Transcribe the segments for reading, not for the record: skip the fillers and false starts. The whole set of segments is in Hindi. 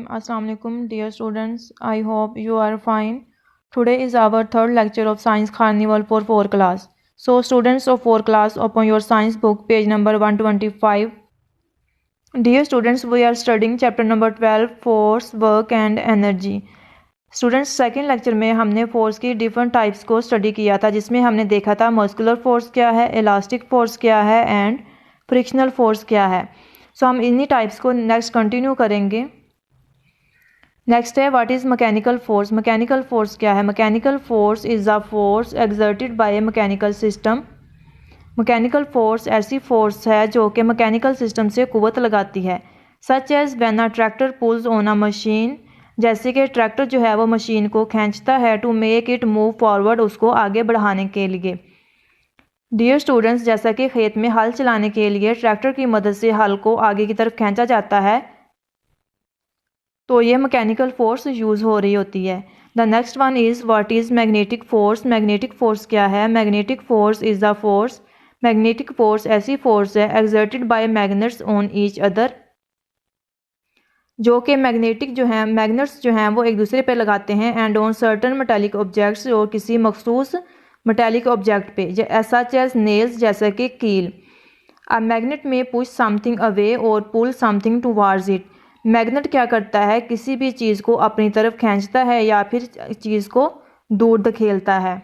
Assalamu alaikum dear students. I hope you are fine. Today is our third lecture of Science Carnival for 4 class. So students of 4 class, open your science book page number 125. Dear students, we are studying chapter number 12 force, work and energy. Students second lecture में हमने फोर्स की डिफरेंट टाइप्स को स्टडी किया था, जिसमें हमने देखा था मस्कुलर फोर्स क्या है, इलास्टिक फोर्स क्या है एंड फ्रिक्शनल फोर्स क्या है। सो हम इन्हीं टाइप्स को नेक्स्ट कंटिन्यू करेंगे। नेक्स्ट है what is mechanical force. Mechanical force क्या है? Mechanical force is a force exerted by a mechanical system. Mechanical force ऐसी फोर्स है जो कि मैकेनिकल सिस्टम से कुव्वत लगाती है। Such as when a tractor pulls on a machine, जैसे कि ट्रैक्टर जो है वो मशीन को खींचता है to make it move forward, उसको आगे बढ़ाने के लिए। डियर स्टूडेंट्स, जैसा कि खेत में हल चलाने के लिए ट्रैक्टर की मदद से हल को आगे की तरफ खींचा जाता है, तो ये मैकेनिकल फोर्स यूज़ हो रही होती है। The next one is what is magnetic force. Magnetic force क्या है? Magnetic force is the force, magnetic force ऐसी फोर्स है exerted by magnets on each other, जो कि मैग्नेटिक जो है मैग्नेट्स जो हैं वो एक दूसरे पे लगाते हैं and on certain metallic objects, और किसी मखसूस मेटालिक ऑब्जेक्ट पे, सच एज नेल्स, जैसे कि कील। A magnet may push something away और pull something towards it. Magnet क्या करता है? किसी भी चीज़ को अपनी तरफ खींचता है या फिर चीज़ को दूर धकेलता है।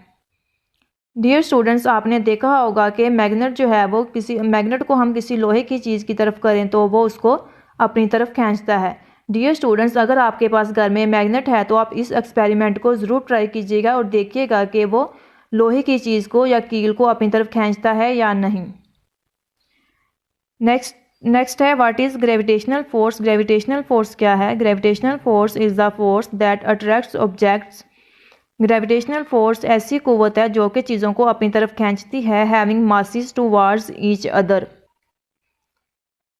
डियर स्टूडेंट्स, आपने देखा होगा कि मैग्नेट जो है वो मैग्नेट को हम किसी लोहे की चीज़ की तरफ करें तो वो उसको अपनी तरफ खींचता है। डियर स्टूडेंट्स, अगर आपके पास घर में मैग्नेट है तो आप इस एक्सपेरिमेंट को ज़रूर ट्राई कीजिएगा और देखिएगा कि वो लोहे की चीज़ को या कील को अपनी तरफ खींचता है या नहीं। नेक्स्ट है what is gravitational force. Gravitational force क्या है? Gravitational force is the force that attracts objects. Gravitational force ऐसी कुव्वत है जो कि चीज़ों को अपनी तरफ खींचती है, having masses towards each other.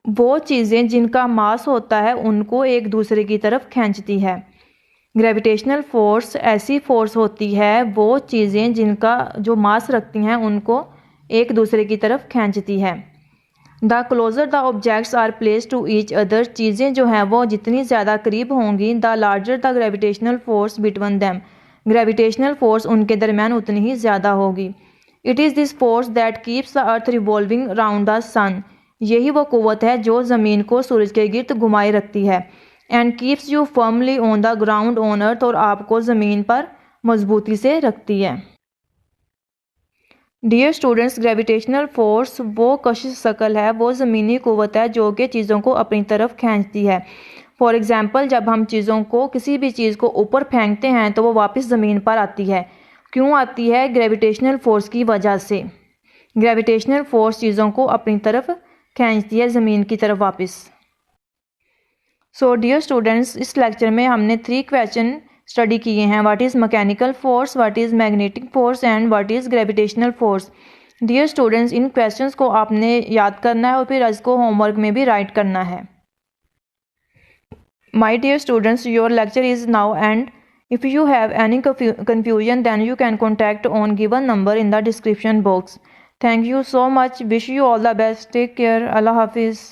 वो चीज़ें जिनका मास होता है उनको एक दूसरे की तरफ खींचती है। ग्रेविटेशनल फोर्स ऐसी फोर्स होती है, वो चीज़ें जिनका जो मास रखती हैं उनको एक दूसरे की तरफ खींचती है। The closer the objects are place to each other, चीज़ें जो हैं वो जितनी ज़्यादा करीब होंगी, the larger the gravitational force between them, gravitational force उनके दरमियान उतनी ही ज़्यादा होगी। It is this force that keeps the earth revolving round the sun, यही वो कुव्वत है जो ज़मीन को सूरज के गिर्द घुमाए रखती है। And keeps you firmly on the ground on earth, और आपको ज़मीन पर मजबूती से रखती है। डियर स्टूडेंट्स, ग्रेविटेशनल फोर्स वो कशिश शकल है, वो ज़मीनी कुव्वत है जो कि चीज़ों को अपनी तरफ खींचती है। फॉर एग्ज़ाम्पल, जब हम चीज़ों को किसी भी चीज़ को ऊपर फेंकते हैं तो वो वापस ज़मीन पर आती है। क्यों आती है? ग्रेविटेशनल फोर्स की वजह से। ग्रेविटेशनल फोर्स चीज़ों को अपनी तरफ खींचती है ज़मीन की तरफ वापस। सो डियर स्टूडेंट्स, इस लेक्चर में हमने 3 क्वेश्चन स्टडी किए हैं। What is mechanical force, what is magnetic force and what is gravitational force. Dear students, इन क्वेश्चंस को आपने याद करना है और फिर इसको होमवर्क में भी राइट करना है। My dear students, your lecture is now end if you have any confusion then you can contact on given number in the description box. Thank you so much. Wish you all the best. Take care. Allah Hafiz.